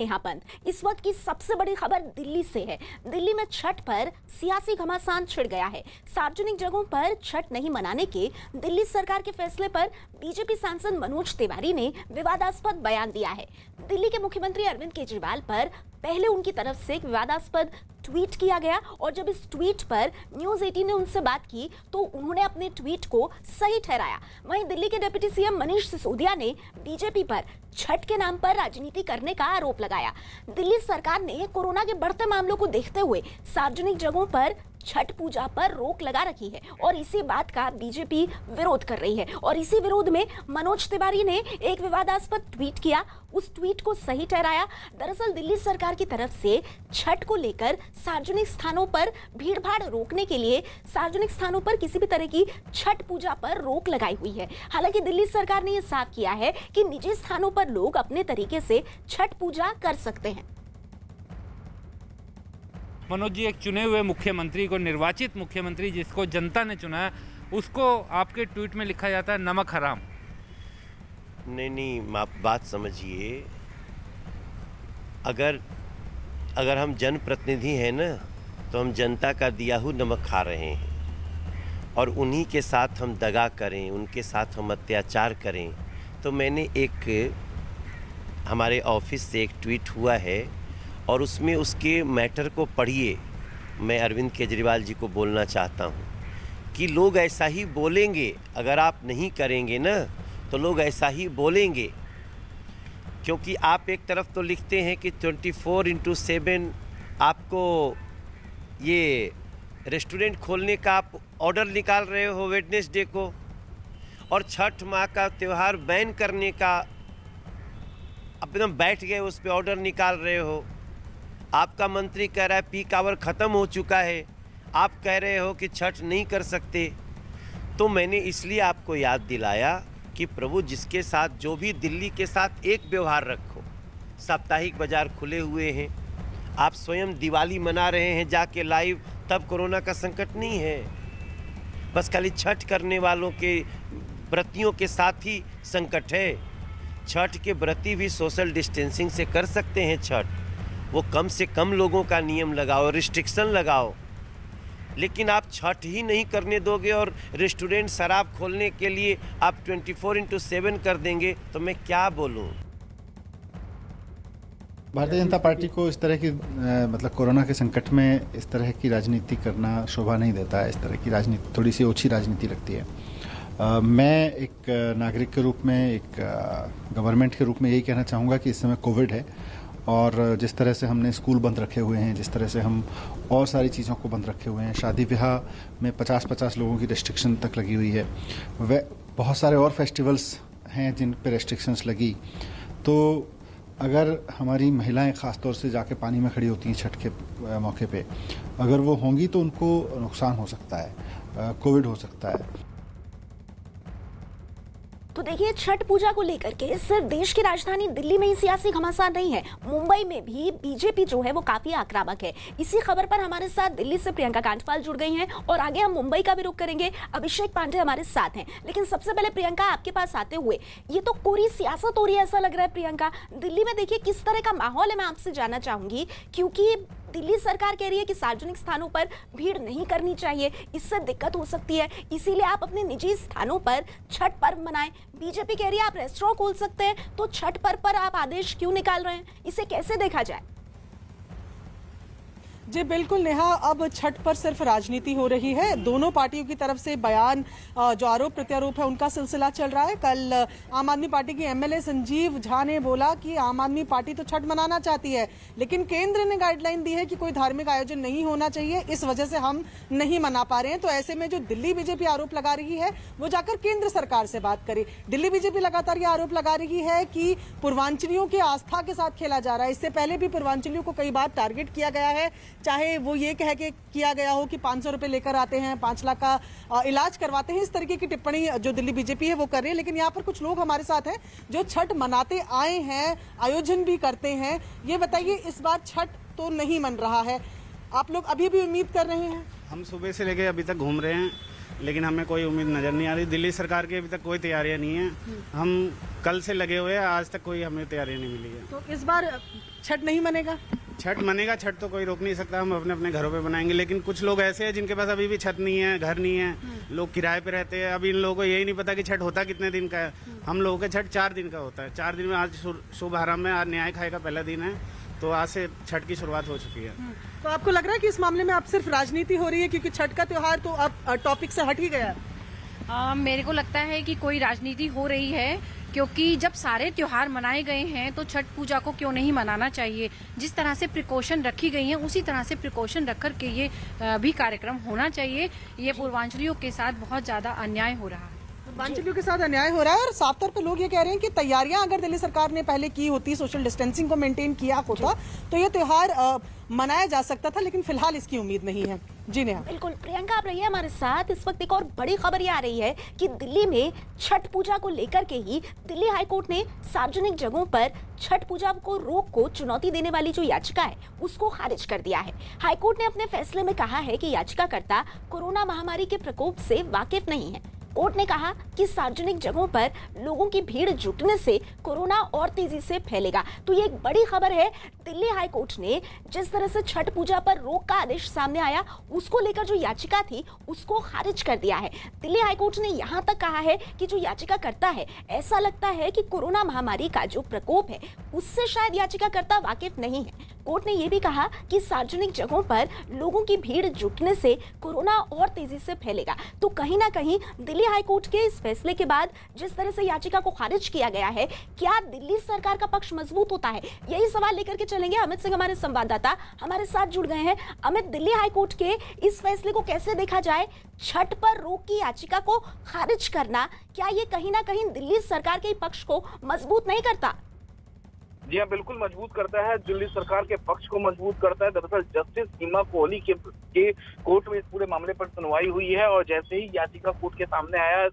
यहाँ बंद। इस वक्त की सबसे बड़ी खबर दिल्ली से है। दिल्ली में छठ पर सियासी घमासान छिड़ गया है। सार्वजनिक जगहों पर छठ नहीं मनाने के दिल्ली सरकार के फैसले पर बीजेपी सांसद मनोज तिवारी ने विवादास्पद बयान दिया है। दिल्ली के मुख्यमंत्री अरविंद केजरीवाल पर पहले उनकी तरफ से एक विवादास्पद ट्वीट किया गया और जब इस ट्वीट पर न्यूज़ 18 ने उनसे बात की तो उन्होंने अपने ट्वीट को सही ठहराया। वहीं दिल्ली के डिप्टी सीएम मनीष सिसोदिया ने बीजेपी पर छठ के नाम पर राजनीति करने का आरोप लगाया। दिल्ली सरकार ने कोरोना के बढ़ते मामलों को देखते हुए सार्वजनिक जगहों पर छठ पूजा पर रोक लगा रखी है और इसी बात का बीजेपी विरोध कर रही है और इसी विरोध में मनोज तिवारी ने एक विवादास्पद ट्वीट किया, उस ट्वीट को सही ठहराया। दरअसल दिल्ली सरकार की तरफ से छठ को लेकर सार्वजनिक स्थानों पर भीड़-भाड़ रोकने के लिए सार्वजनिक स्थानों पर किसी भी तरह की छठ पूजा पर रोक लगाई हुई है। हालांकि दिल्ली सरकार ने यह साफ किया है कि निजी स्थानों पर लोग अपने तरीके से छठ पूजा कर सकते हैं। मनोज जी, एक चुने हुए मुख्यमंत्री को, निर्वाचित मुख्यमंत्री जिसको जनता ने चुना है, उसको आपके ट्वीट में लिखा जाता है नमक हराम। नहीं, आप बात समझिए। अगर हम जनप्रतिनिधि हैं ना, तो हम जनता का दिया हुआ नमक खा रहे हैं और उन्हीं के साथ हम दगा करें, उनके साथ हम अत्याचार करें। तो मैंने हमारे ऑफिस से एक ट्वीट हुआ है और उसमें उसके मैटर को पढ़िए। मैं अरविंद केजरीवाल जी को बोलना चाहता हूँ कि लोग ऐसा ही बोलेंगे। अगर आप नहीं करेंगे ना तो लोग ऐसा ही बोलेंगे, क्योंकि आप एक तरफ तो लिखते हैं कि 24/7 आपको ये रेस्टोरेंट खोलने का आप ऑर्डर निकाल रहे हो वेडनेसडे को, और छठ माह का त्यौहार बैन करने का एकदम बैठ गए उस पर ऑर्डर निकाल रहे हो। आपका मंत्री कह रहा है पीक आवर ख़त्म हो चुका है, आप कह रहे हो कि छठ नहीं कर सकते। तो मैंने इसलिए आपको याद दिलाया कि प्रभु, जिसके साथ जो भी दिल्ली के साथ एक व्यवहार रखो। साप्ताहिक बाजार खुले हुए हैं, आप स्वयं दिवाली मना रहे हैं जाके लाइव, तब कोरोना का संकट नहीं है। बस खाली छठ करने वालों के व्रतियों के साथ ही संकट है। छठ के व्रती भी सोशल डिस्टेंसिंग से कर सकते हैं छठ। वो कम से कम लोगों का नियम लगाओ, रिस्ट्रिक्शन लगाओ। लेकिन आप छठ ही नहीं करने दोगे और रेस्टोरेंट शराब खोलने के लिए आप 24/7 कर देंगे, तो मैं क्या बोलूं। भारतीय जनता पार्टी को इस तरह की मतलब कोरोना के संकट में इस तरह की राजनीति करना शोभा नहीं देता है। इस तरह की राजनीति थोड़ी सी ओछी राजनीति लगती है। मैं एक नागरिक के रूप में, एक गवर्नमेंट के रूप में यही कहना चाहूँगा कि इस समय कोविड है और जिस तरह से हमने स्कूल बंद रखे हुए हैं, जिस तरह से हम और सारी चीज़ों को बंद रखे हुए हैं, शादी ब्याह में 50-50 लोगों की रेस्ट्रिक्शन तक लगी हुई है, वह बहुत सारे और फेस्टिवल्स हैं जिन पे रेस्ट्रिक्शंस लगी। तो अगर हमारी महिलाएं ख़ास तौर से जाके पानी में खड़ी होती हैं छठ के मौके पे, अगर वो होंगी तो उनको नुकसान हो सकता है, कोविड हो सकता है। तो देखिए, छठ पूजा को लेकर के सिर्फ देश की राजधानी दिल्ली में ही सियासी घमासान नहीं है, मुंबई में भी बीजेपी जो है वो काफी आक्रामक है। इसी खबर पर हमारे साथ दिल्ली से प्रियंका कांडपाल जुड़ गई हैं और आगे हम मुंबई का भी रुख करेंगे। अभिषेक पांडे हमारे साथ हैं, लेकिन सबसे पहले प्रियंका, आपके पास आते हुए, ये तो कोरी सियासत हो रही है ऐसा लग रहा है। प्रियंका, दिल्ली में देखिए किस तरह का माहौल है, मैं आपसे जानना चाहूंगी, क्योंकि दिल्ली सरकार कह रही है कि सार्वजनिक स्थानों पर भीड़ नहीं करनी चाहिए, इससे दिक्कत हो सकती है, इसीलिए आप अपने निजी स्थानों पर छठ पर्व मनाएं। बीजेपी कह रही है आप रेस्टोरेंट खोल सकते हैं, तो छठ पर्व पर आप आदेश क्यों निकाल रहे हैं, इसे कैसे देखा जाए? जी बिल्कुल नेहा, अब छठ पर सिर्फ राजनीति हो रही है। दोनों पार्टियों की तरफ से बयान, जो आरोप प्रत्यारोप है, उनका सिलसिला चल रहा है। कल आम आदमी पार्टी की एमएलए संजीव झा ने बोला कि आम आदमी पार्टी तो छठ मनाना चाहती है, लेकिन केंद्र ने गाइडलाइन दी है कि कोई धार्मिक आयोजन नहीं होना चाहिए, इस वजह से हम नहीं मना पा रहे हैं। तो ऐसे में जो दिल्ली बीजेपी आरोप लगा रही है वो जाकर केंद्र सरकार से बात करे। दिल्ली बीजेपी लगातार ये आरोप लगा रही है कि पूर्वांचलियों की आस्था के साथ खेला जा रहा है। इससे पहले भी पूर्वांचलियों को कई बार टारगेट किया गया है, चाहे वो ये कह के किया गया हो कि 500 रुपए लेकर आते हैं, 5 लाख का इलाज करवाते हैं। इस तरीके की टिप्पणी जो दिल्ली बीजेपी है वो कर रही है। लेकिन यहाँ पर कुछ लोग हमारे साथ हैं जो छठ मनाते आए हैं, आयोजन भी करते हैं। ये बताइए, इस बार छठ तो नहीं मन रहा है, आप लोग अभी भी उम्मीद कर रहे हैं? हम सुबह से लेकर अभी तक घूम रहे हैं, लेकिन हमें कोई उम्मीद नज़र नहीं आ रही। दिल्ली सरकार की अभी तक कोई तैयारियां नहीं है। हम कल से लगे हुए हैं, आज तक कोई हमें तैयारियां नहीं मिली है। तो इस बार छठ नहीं मनेगा? छठ मनेगा, छठ तो कोई रोक नहीं सकता, हम अपने अपने घरों पे बनाएंगे। लेकिन कुछ लोग ऐसे हैं जिनके पास अभी भी छत नहीं है, घर नहीं है, लोग किराए पे रहते हैं। अभी इन लोगों को यही नहीं पता कि छठ होता कितने दिन का है। हम लोगों का छठ 4 दिन का होता है। 4 दिन में आज शुभ आरंभ है, आज न्याय खाए का पहला दिन है, तो आज से छठ की शुरुआत हो चुकी है। तो आपको लग रहा है कि इस मामले में आप सिर्फ राजनीति हो रही है, क्योंकि छठ का त्योहार तो अब टॉपिक से हट ही गया है? मेरे को लगता है कि कोई राजनीति हो रही है, क्योंकि जब सारे त्योहार मनाए गए हैं तो छठ पूजा को क्यों नहीं मनाना चाहिए। जिस तरह से प्रिकॉशन रखी गई हैं उसी तरह से प्रिकॉशन रख कर के ये भी कार्यक्रम होना चाहिए। ये पूर्वांचलियों के साथ बहुत ज़्यादा अन्याय हो रहा है। पूर्वांचलियों के साथ अन्याय हो रहा है और साफ तौर पे लोग ये कह रहे हैं कि तैयारियां अगर दिल्ली सरकार ने पहले की होती, सोशल डिस्टेंसिंग को मेंटेन किया होता, तो ये त्योहार मनाया जा सकता था। लेकिन फिलहाल इसकी उम्मीद नहीं है। जी नेहा। बिल्कुल प्रियंका, आप रहिए हमारे साथ। इस वक्त एक और बड़ी खबर ये आ रही है कि दिल्ली में छठ पूजा को लेकर के ही दिल्ली हाईकोर्ट ने सार्वजनिक जगहों पर छठ पूजा को रोक को चुनौती देने वाली जो याचिका है उसको खारिज कर दिया है। हाईकोर्ट ने अपने फैसले में कहा है कि याचिकाकर्ता कोरोना महामारी के प्रकोप से वाकिफ नहीं है। कोर्ट ने कहा कि सार्वजनिक जगहों पर लोगों की भीड़ जुटने से कोरोना और तेजी से फैलेगा। तो ये एक बड़ी खबर है। दिल्ली हाई कोर्ट ने जिस तरह से छठ पूजा पर रोक का आदेश सामने आया उसको लेकर जो याचिका थी उसको खारिज कर दिया है। दिल्ली हाई कोर्ट ने यहाँ तक कहा है कि जो याचिकाकर्ता है, ऐसा लगता है कि कोरोना महामारी का जो प्रकोप है उससे शायद याचिकाकर्ता वाकिफ नहीं है। कोर्ट ने यह भी कहा कि सार्वजनिक जगहों पर लोगों की भीड़ जुटने से कोरोना और तेजी से फैलेगा। तो कहीं ना कहीं दिल्ली हाई कोर्ट के इस फैसले के बाद जिस तरह से याचिका को खारिज किया गया है, क्या दिल्ली सरकार का पक्ष मजबूत होता है? यही सवाल लेकर के चलेंगे। अमित सिंह हमारे संवाददाता हमारे साथ जुड़ गए हैं। अमित, दिल्ली हाई कोर्ट के इस फैसले को कैसे देखा जाए? छठ पर रोक की याचिका को खारिज करना, क्या ये कहीं ना कहीं दिल्ली सरकार के पक्ष को मजबूत नहीं करता? जी हाँ, बिल्कुल मजबूत करता है। दिल्ली सरकार के पक्ष को मजबूत करता है। दरअसल जस्टिस सीमा कोहली के कोर्ट में इस पूरे मामले पर सुनवाई हुई है और जैसे ही याचिका कोर्ट के सामने आया,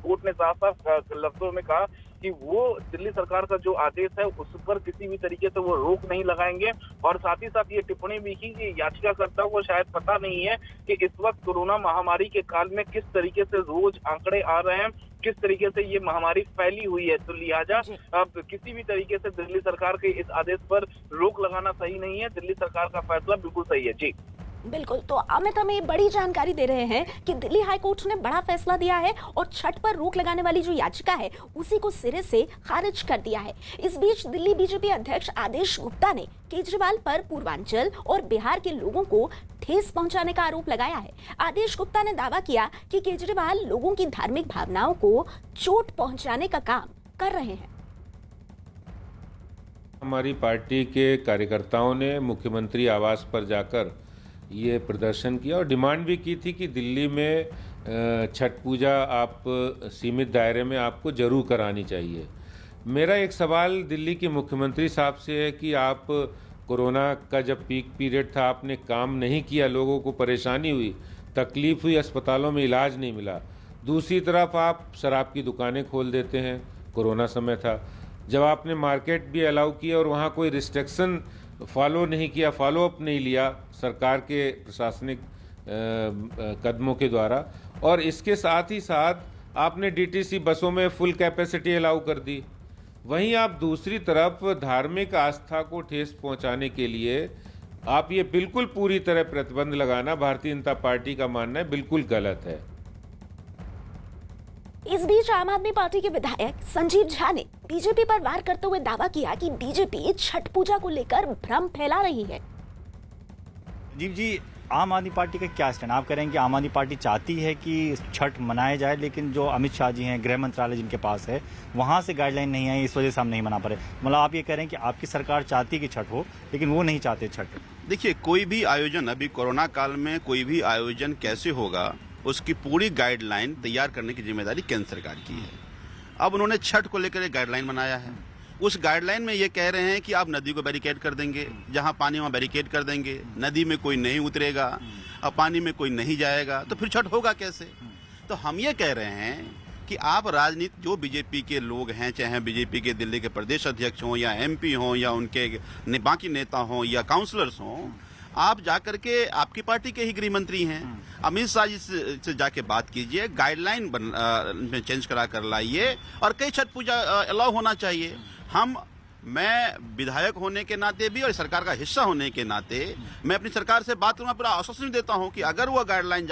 कोर्ट ने साफ साफ लफ्जों में कहा कि वो दिल्ली सरकार का जो आदेश है उस पर किसी भी तरीके से वो रोक नहीं लगाएंगे। और साथ ही साथ ये टिप्पणी भी की कि याचिकाकर्ता को शायद पता नहीं है कि इस वक्त कोरोना महामारी के काल में किस तरीके से रोज आंकड़े आ रहे हैं, किस तरीके से ये महामारी फैली हुई है। तो लिहाजा अब किसी भी तरीके से दिल्ली सरकार के इस आदेश पर रोक लगाना सही नहीं है। दिल्ली सरकार का फैसला बिल्कुल सही है। जी बिल्कुल। तो अमित हमें बड़ी जानकारी दे रहे हैं कि दिल्ली हाई कोर्ट ने बड़ा फैसला दिया है और छठ पर रोक लगाने वाली जो याचिका है उसी को सिरे से खारिज कर दिया है। इस बीच दिल्ली बीजेपी अध्यक्ष आदेश गुप्ता ने केजरीवाल पर पूर्वांचल और बिहार के लोगों को ठेस पहुंचाने का आरोप लगाया है। आदेश गुप्ता ने दावा किया कि केजरीवाल लोगों की धार्मिक भावनाओं को चोट पहुंचाने का काम कर रहे हैं। हमारी पार्टी के कार्यकर्ताओं ने मुख्यमंत्री आवास पर जाकर ये प्रदर्शन किया और डिमांड भी की थी कि दिल्ली में छठ पूजा आप सीमित दायरे में आपको जरूर करानी चाहिए। मेरा एक सवाल दिल्ली के मुख्यमंत्री साहब से है कि आप कोरोना का जब पीक पीरियड था आपने काम नहीं किया, लोगों को परेशानी हुई, तकलीफ हुई, अस्पतालों में इलाज नहीं मिला। दूसरी तरफ आप शराब की दुकानें खोल देते हैं, कोरोना समय था। जब आपने मार्केट भी अलाउ किया और वहाँ कोई रिस्ट्रिक्शन फॉलो नहीं किया, फॉलो अप नहीं लिया सरकार के प्रशासनिक कदमों के द्वारा, और इसके साथ ही साथ आपने डीटीसी बसों में फुल कैपेसिटी अलाउ कर दी। वहीं आप दूसरी तरफ धार्मिक आस्था को ठेस पहुंचाने के लिए आप ये बिल्कुल पूरी तरह प्रतिबंध लगाना, भारतीय जनता पार्टी का मानना है, बिल्कुल गलत है। इस बीच आम आदमी पार्टी के विधायक संजीव झा ने बीजेपी पर वार करते हुए दावा किया कि बीजेपी छठ पूजा को लेकर भ्रम फैला रही है। जी, आम आदमी पार्टी का क्या स्टैंड? आप कह रहे हैं कि आम आदमी पार्टी चाहती है कि छठ मनाया जाए, लेकिन जो अमित शाह जी हैं, गृह मंत्रालय जिनके पास है, वहाँ से गाइडलाइन नहीं आई, इस वजह से हम नहीं मना पा रहे। मतलब आप ये कह रहे हैं कि आपकी सरकार चाहती है कि छठ हो, लेकिन वो नहीं चाहते छठ। देखिए, कोई भी आयोजन, अभी कोरोना काल में कोई भी आयोजन कैसे होगा, उसकी पूरी गाइडलाइन तैयार करने की जिम्मेदारी केंद्र सरकार की है। अब उन्होंने छठ को लेकर एक गाइडलाइन बनाया है। उस गाइडलाइन में ये कह रहे हैं कि आप नदी को बैरिकेड कर देंगे, जहां पानी वहां बैरिकेड कर देंगे, नदी में कोई नहीं उतरेगा, अब पानी में कोई नहीं जाएगा, तो फिर छठ होगा कैसे? तो हम ये कह रहे हैं कि आप राजनीति, जो बीजेपी के लोग हैं, चाहे बीजेपी के दिल्ली के प्रदेश अध्यक्ष हों या एमपी हों या उनके बाकी नेता हों या काउंसलर्स हों, आप जाकर के आपकी पार्टी के ही गृह मंत्री हैं, अमित शाह जी से जाके बात कीजिए, गाइडलाइन में चेंज करा कर लाइए और कई छठ पूजा अलाउ होना चाहिए। मैं विधायक होने के नाते भी और सरकार का हिस्सा होने के नाते मैं अपनी सरकार से बात करूंगा, पूरा आश्वासन देता हूं कि अगर वो गाइडलाइन